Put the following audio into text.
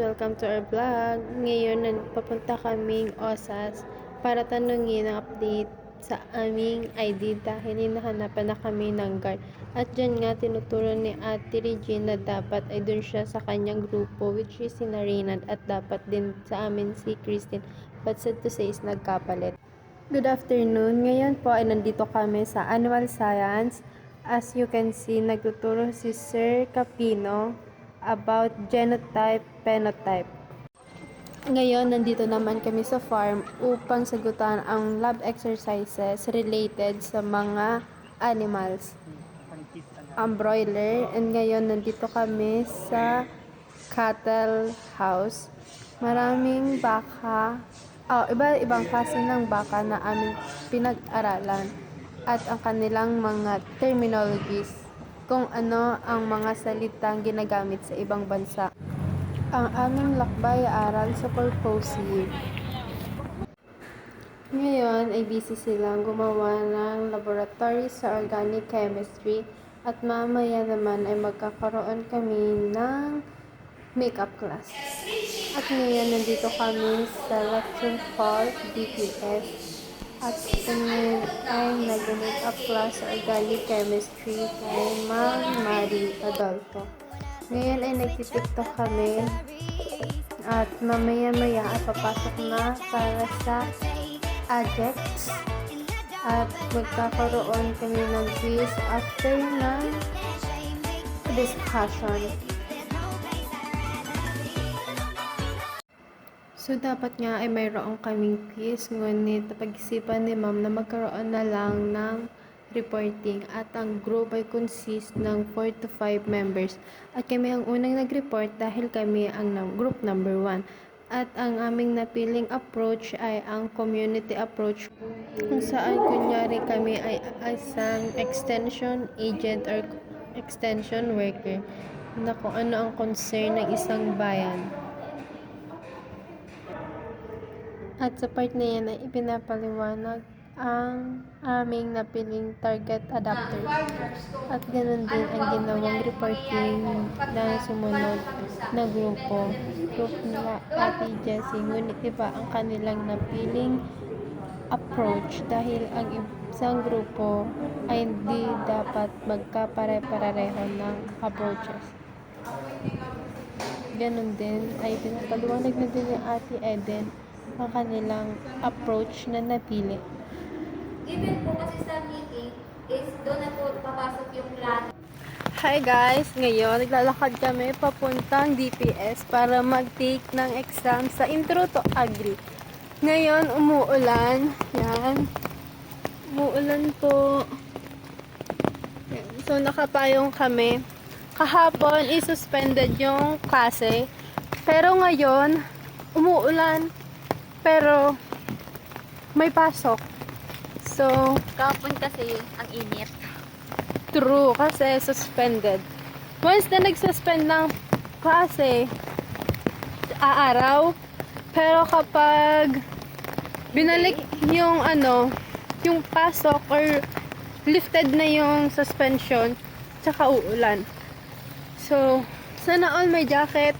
Welcome to our vlog. Ngayon, papunta kaming OSAS para tanungin ang update sa aming ID dahil hinahanapan na kami ng guard. At dyan nga, tinuturo ni Ate Regina na dapat ay dun siya sa kanyang grupo, which is si Narinad, at dapat din sa amin si Christine. But sad to say is nagkapalit. Good afternoon. Ngayon po ay nandito kami sa Animal Science. As you can see, nagtuturo si Sir Capino about genotype, phenotype. Ngayon, nandito naman kami sa farm upang sagutan ang lab exercises related sa mga animals. Ang broiler. And ngayon, nandito kami sa cattle house. Maraming baka, iba-ibang klase ng baka na aming pinag-aralan at ang kanilang mga terminologies, kung ano ang mga salitang ginagamit sa ibang bansa. Ang aming lakbay-aral sa purposive. Ngayon ay busy silang gumawa ng laboratory sa organic chemistry at mamaya naman ay magkakaroon kami ng makeup class. At ngayon nandito kami sa lecture hall DPS. At kami ay nag-makeup class sa organic chemistry kay Ma'am Marie Adolfo. Ngayon ay nagtitiktok kami at mamaya-maya ay papasok na para sa adjects at magkakaroon kami ng quiz after ng discussion. So, dapat nga ay mayroon kaming quiz, ngunit napag-isipan ni ma'am na magkaroon na lang ng reporting at ang group ay consist ng 4 to 5 members. At kami ang unang nag-report dahil kami ang group number 1. At ang aming napiling approach ay ang community approach, kung saan kunyari kami ay isang extension agent or extension worker na kung ano ang concern ng isang bayan. At sa part na yan ay ipinapaliwanag ang aming napiling target adapter. At ganoon din ang ginawang reporting ng sumunod na grupo. Group nila Ate Jessie, ngunit iba ang kanilang napiling approach dahil ang isang grupo ay hindi dapat magkapare-pareho ng approaches. Ganon din ay pinapaliwanag na din ni Ate Eden ang kanilang approach na napili. Given po kasi sa meeting is doon na po papasok yung lahat. Hi guys! Ngayon, naglalakad kami papuntang DPS para mag-take ng exam sa Intro to Agri. Ngayon, umuulan. Yan. Umuulan po. Yan. So, nakapayong kami. Kahapon, isuspended yung klase. Pero ngayon, umuulan. Pero, may pasok. So, Kahapon kasi ang init. true, kasi suspended. Once na nag-suspend ng klase, aaraw. Pero kapag binalik yung yung pasok or lifted na yung suspension, tsaka uulan. So, sana all may jacket.